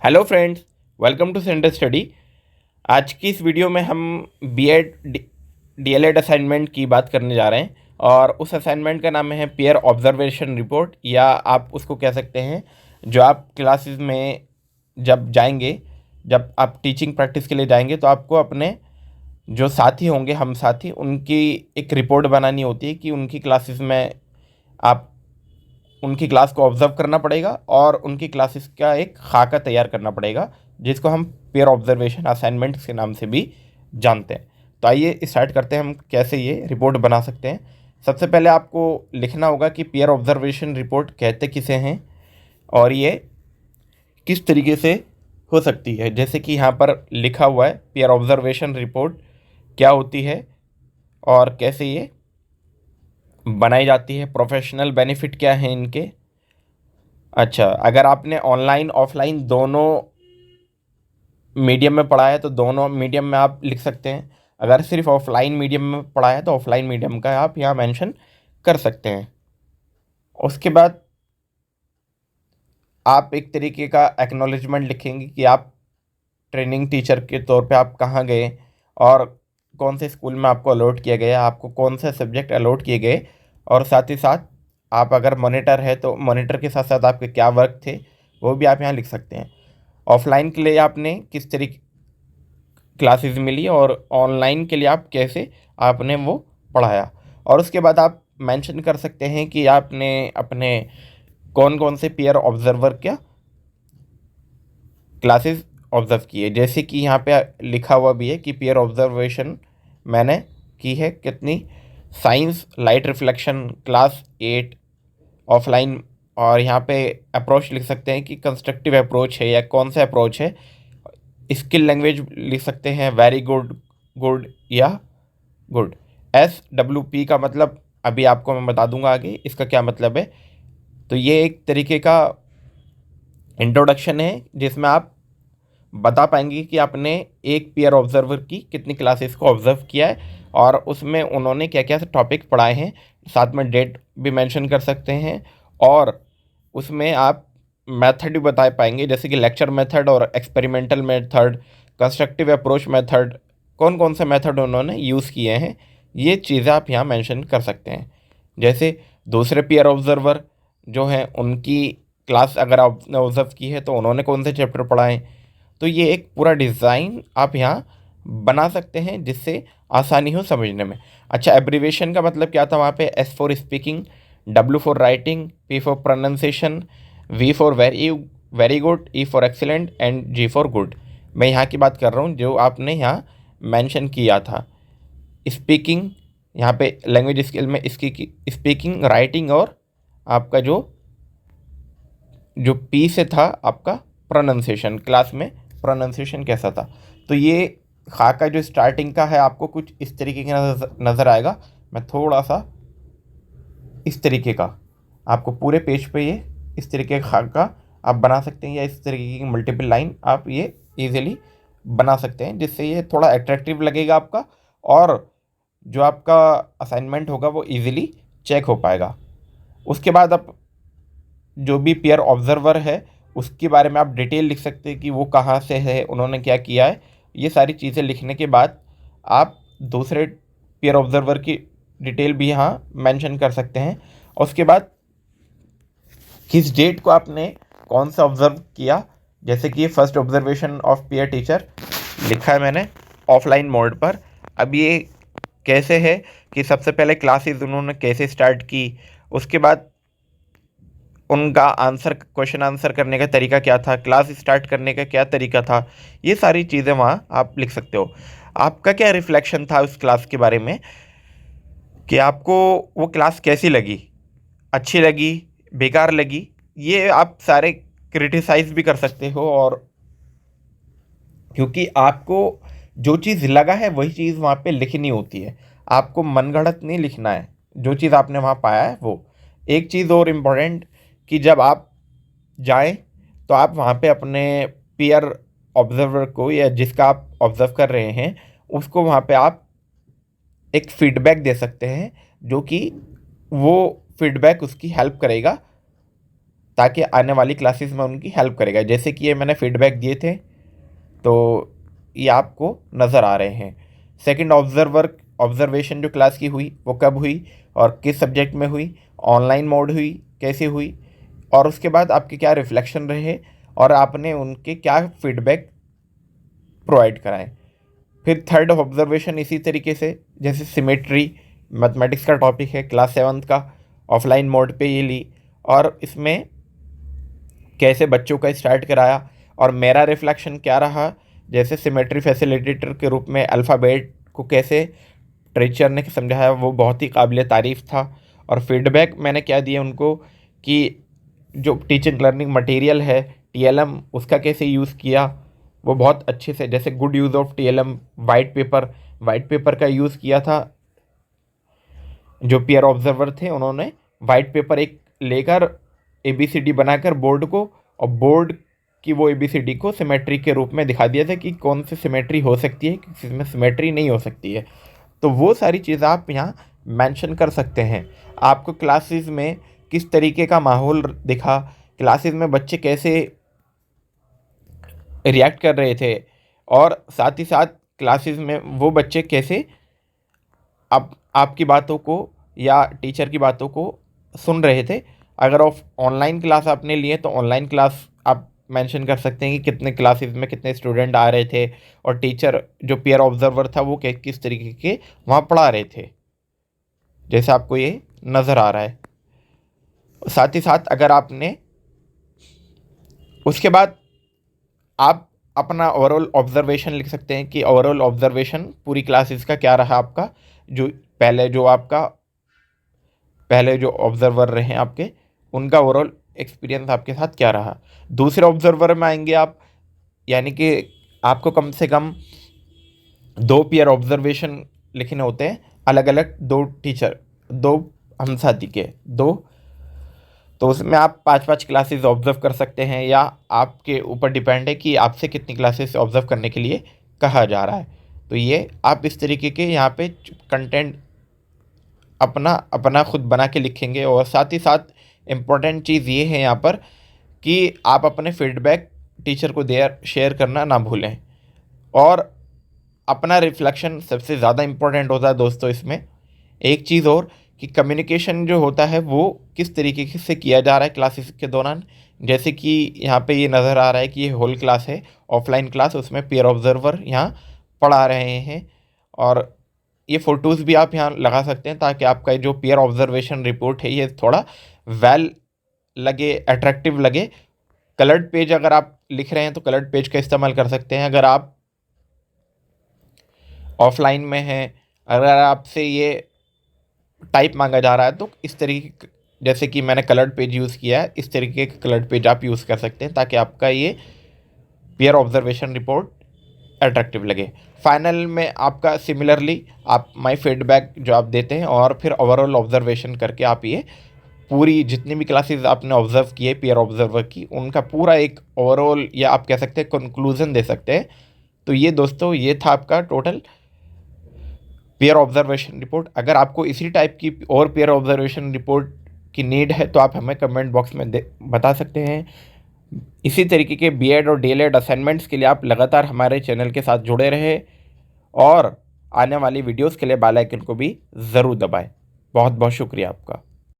Hello friends, welcome to centre study. आज की इस वीडियो में हम बीएड डीएलएड असाइनमेंट की बात करने जा रहे हैं और उस असाइनमेंट का नाम है पीयर ऑब्जर्वेशन रिपोर्ट, या आप उसको कह सकते हैं जो आप क्लासेस में जब जाएंगे, जब आप टीचिंग प्रैक्टिस के लिए जाएंगे तो आपको अपने जो साथी होंगे, हम साथी, उनकी एक रिपोर्ट बनानी होती है कि उनकी क्लासेस में आप उनकी क्लास को ऑब्जर्व करना पड़ेगा और उनकी क्लासेस का एक खाका तैयार करना पड़ेगा, जिसको हम पेयर ऑब्जर्वेशन असाइनमेंट के नाम से भी जानते हैं। तो आइए स्टार्ट करते हैं हम कैसे ये रिपोर्ट बना सकते हैं। सबसे पहले आपको लिखना होगा कि पेयर ऑब्जर्वेशन रिपोर्ट कहते किसे हैं और ये किस तरीके से हो सकती है। जैसे कि यहाँ पर लिखा हुआ है, पेयर ऑब्जर्वेशन रिपोर्ट क्या होती है और कैसे ये बनाई जाती है, प्रोफेशनल बेनिफिट क्या है इनके। अच्छा, अगर आपने ऑनलाइन ऑफलाइन दोनों मीडियम में पढ़ा है तो दोनों मीडियम में आप लिख सकते हैं। अगर सिर्फ ऑफलाइन मीडियम में पढ़ा है तो ऑफलाइन मीडियम का आप यहाँ मेंशन कर सकते हैं। उसके बाद आप एक तरीके का एक्नॉलेजमेंट लिखेंगे कि आप ट्रेनिंग टीचर के तौर पे आप कहाँ गए और कौन से स्कूल में आपको अलॉट किया गया, आपको कौन से सब्जेक्ट अलॉट किए गए, और साथ ही साथ आप अगर मॉनिटर है तो मॉनिटर के साथ साथ आपके क्या वर्क थे वो भी आप यहाँ लिख सकते हैं। ऑफलाइन के लिए आपने किस तरीके क्लासेस मिली और ऑनलाइन के लिए आप कैसे आपने वो पढ़ाया। और उसके बाद आप मेंशन कर सकते हैं कि आपने अपने कौन कौन से पीयर ऑब्जर्वर क्या क्लासेस ऑब्जर्व किए। जैसे कि यहाँ पे लिखा हुआ भी है कि पीयर ऑब्जर्वेशन मैंने की है कितनी, science light reflection class 8 offline. और यहाँ पे अप्रोच लिख सकते हैं कि कंस्ट्रक्टिव अप्रोच है या कौन सा अप्रोच है। स्किल लैंग्वेज लिख सकते हैं वेरी गुड, गुड या गुड। SWP का मतलब अभी आपको मैं बता दूंगा आगे इसका क्या मतलब है। तो ये एक तरीके का इंट्रोडक्शन है जिसमें आप बता पाएंगे कि आपने एक पीयर ऑब्जर्वर की कितनी क्लासेस को ऑब्जर्व किया है और उसमें उन्होंने क्या क्या टॉपिक पढ़ाए हैं। साथ में डेट भी मेंशन कर सकते हैं और उसमें आप मेथड भी बता पाएंगे, जैसे कि लेक्चर मेथड और experimental method, constructive approach method, कौन कौन से मेथड उन्होंने यूज़ किए हैं। ये चीज़ें आप यहाँ मेंशन कर सकते हैं। जैसे दूसरे पीयर ऑब्जर्वर जो हैं उनकी क्लास अगर आपने ऑब्जर्व की है तो उन्होंने कौन से चैप्टर पढ़ाए। तो ये एक पूरा डिज़ाइन आप यहाँ बना सकते हैं जिससे आसानी हो समझने में। अच्छा, एब्रीवेशन का मतलब क्या था वहाँ पे? S for speaking, W for writing, P for pronunciation, V for very very good, E for excellent and G for good. मैं यहाँ की बात कर रहा हूँ जो आपने यहाँ मेंशन किया था। स्पीकिंग, यहाँ पे लैंग्वेज स्किल में इसकी स्पीकिंग, राइटिंग और आपका जो जो पी से था आपका प्रोनाउंसिएशन, क्लास में प्रोनाउंसिएशन कैसा था। तो ये खाका जो स्टार्टिंग का है आपको कुछ इस तरीके का नज़र आएगा। मैं थोड़ा सा इस तरीके का आपको पूरे पेज पे ये इस तरीके का खाका आप बना सकते हैं, या इस तरीके की मल्टीपल लाइन आप ये इजीली बना सकते हैं, जिससे ये थोड़ा अट्रैक्टिव लगेगा आपका और जो आपका असाइनमेंट होगा वो इजीली चेक हो पाएगा। उसके बाद आप जो भी पेयर ऑब्जर्वर है उसके बारे में आप डिटेल लिख सकते हैं कि वो कहाँ से है, उन्होंने क्या किया है। ये सारी चीज़ें लिखने के बाद आप दूसरे पेयर ऑब्जर्वर की डिटेल भी यहाँ मेंशन कर सकते हैं। और उसके बाद किस डेट को आपने कौन सा ऑब्जर्व किया। जैसे कि ये first observation of pair teacher लिखा है मैंने ऑफलाइन मोड पर। अब ये कैसे है कि सबसे पहले क्लासेस उन्होंने कैसे स्टार्ट की, उसके बाद उनका आंसर, क्वेश्चन आंसर करने का तरीका क्या था, क्लास स्टार्ट करने का क्या तरीका था। ये सारी चीज़ें वहाँ आप लिख सकते हो। आपका क्या रिफ्लेक्शन था उस क्लास के बारे में कि आपको वो क्लास कैसी लगी, अच्छी लगी, बेकार लगी। ये आप सारे क्रिटिसाइज भी कर सकते हो, और क्योंकि आपको जो चीज़ लगा है वही चीज़ वहाँ पे लिखनी होती है, आपको मनगढ़ंत नहीं लिखना है। जो चीज़ आपने वहाँ पाया है वो। एक चीज़ और इम्पोर्टेंट कि जब आप जाएं तो आप वहाँ पे अपने पीयर ऑब्जर्वर को या जिसका आप ऑब्जर्व कर रहे हैं उसको वहाँ पे आप एक फीडबैक दे सकते हैं, जो कि वो फीडबैक उसकी हेल्प करेगा ताकि आने वाली क्लासेस में उनकी हेल्प करेगा। जैसे कि ये मैंने फीडबैक दिए थे तो ये आपको नज़र आ रहे हैं। सेकंड ऑब्जर्वेशन जो क्लास की हुई वो कब हुई और किस सब्जेक्ट में हुई, ऑनलाइन मोड हुई, कैसे हुई, और उसके बाद आपके क्या रिफ्लेक्शन रहे और आपने उनके क्या फीडबैक प्रोवाइड कराएं। फिर थर्ड ऑब्जर्वेशन इसी तरीके से, जैसे सिमेट्री मैथमेटिक्स का टॉपिक है, क्लास 7th का ऑफलाइन मोड पे ये ली और इसमें कैसे बच्चों का स्टार्ट कराया और मेरा रिफ्लेक्शन क्या रहा। जैसे सिमेट्री फैसिलिटेटर के रूप में अल्फ़ाबेट को कैसे टीचर ने समझाया, वो बहुत ही काबिल तारीफ़ था। और फीडबैक मैंने क्या दिया उनको कि जो टीचिंग लर्निंग मटेरियल है टीएलएम, उसका कैसे यूज़ किया, वो बहुत अच्छे से, जैसे good use of TLM, white paper का यूज़ किया था। जो पीयर ऑब्जर्वर थे उन्होंने वाइट पेपर एक लेकर ABCD बनाकर बोर्ड को, और बोर्ड की वो ABCD को सिमेट्री के रूप में दिखा दिया था कि कौन सी सिमेट्री हो सकती है, किसमें सिमेट्री नहीं हो सकती है। तो वो सारी चीज़ें आप यहाँ मेंशन कर सकते हैं। आपको क्लासेस में किस तरीके का माहौल दिखा, क्लासेस में बच्चे कैसे रिएक्ट कर रहे थे, और साथ ही साथ क्लासेस में वो बच्चे कैसे आपकी बातों को या टीचर की बातों को सुन रहे थे। अगर ऑनलाइन क्लास आपने लिए तो ऑनलाइन क्लास आप मेंशन कर सकते हैं कि कितने क्लासेस में कितने स्टूडेंट आ रहे थे और टीचर जो पीयर ऑब्जर्वर था वो किस तरीके के वहाँ पढ़ा रहे थे, जैसे आपको ये नज़र आ रहा है। साथ ही साथ अगर आपने उसके बाद आप अपना ओवरऑल ऑब्जर्वेशन लिख सकते हैं कि ओवरऑल ऑब्जर्वेशन पूरी क्लासेस का क्या रहा आपका, जो पहले जो ऑब्जर्वर रहे आपके उनका ओवरऑल एक्सपीरियंस आपके साथ क्या रहा। दूसरे ऑब्जर्वर में आएंगे आप, यानी कि आपको कम से कम 2 पीयर ऑब्जर्वेशन लिखने होते हैं, अलग अलग 2 टीचर, 2 हमसाथी के 2, तो उसमें आप 5-5 क्लासेस ऑब्जर्व कर सकते हैं, या आपके ऊपर डिपेंड है कि आपसे कितनी क्लासेस ऑब्जर्व करने के लिए कहा जा रहा है। तो ये आप इस तरीके के यहाँ पे कंटेंट अपना अपना खुद बना के लिखेंगे। और साथ ही साथ इम्पोर्टेंट चीज़ ये है यहाँ पर कि आप अपने फीडबैक टीचर को शेयर करना ना भूलें। और अपना रिफ्लेक्शन सबसे ज़्यादा इम्पोर्टेंट होता है दोस्तों इसमें। एक चीज़ और कि कम्युनिकेशन जो होता है वो किस तरीके से किया जा रहा है क्लासेस के दौरान। जैसे कि यहाँ पे ये नज़र आ रहा है कि ये होल क्लास है, ऑफलाइन क्लास, उसमें पीयर ऑब्जर्वर यहाँ पढ़ा रहे हैं। और ये फ़ोटोज़ भी आप यहाँ लगा सकते हैं ताकि आपका जो पीयर ऑब्जर्वेशन रिपोर्ट है ये थोड़ा वेल लगे, अट्रैक्टिव लगे। कलर्ड पेज अगर आप लिख रहे हैं तो कलर्ड पेज का इस्तेमाल कर सकते हैं। अगर आप ऑफलाइन में हैं, अगर आपसे ये टाइप मांगा जा रहा है तो इस तरीके, जैसे कि मैंने कलर्ड पेज यूज़ किया है, इस तरीके का कलर्ड पेज आप यूज़ कर सकते हैं ताकि आपका ये पीयर ऑब्जर्वेशन रिपोर्ट अट्रैक्टिव लगे। फाइनल में आपका सिमिलरली आप माय फीडबैक जो आप देते हैं और फिर ओवरऑल ऑब्जर्वेशन करके आप ये पूरी जितनी भी क्लासेस आपने ऑब्जर्व किए पीयर ऑब्जर्वर की, उनका पूरा एक ओवरऑल या आप कह सकते हैं कंक्लूजन दे सकते हैं। तो ये दोस्तों ये था आपका टोटल पीयर ऑब्जर्वेशन रिपोर्ट। अगर आपको इसी टाइप की और पीयर ऑब्जर्वेशन रिपोर्ट की नीड है तो आप हमें कमेंट बॉक्स में बता सकते हैं। इसी तरीके के बीएड और डीएलएड असाइनमेंट्स के लिए आप लगातार हमारे चैनल के साथ जुड़े रहे और आने वाली वीडियोस के लिए बेल आइकन को भी ज़रूर दबाएं। बहुत बहुत शुक्रिया आपका।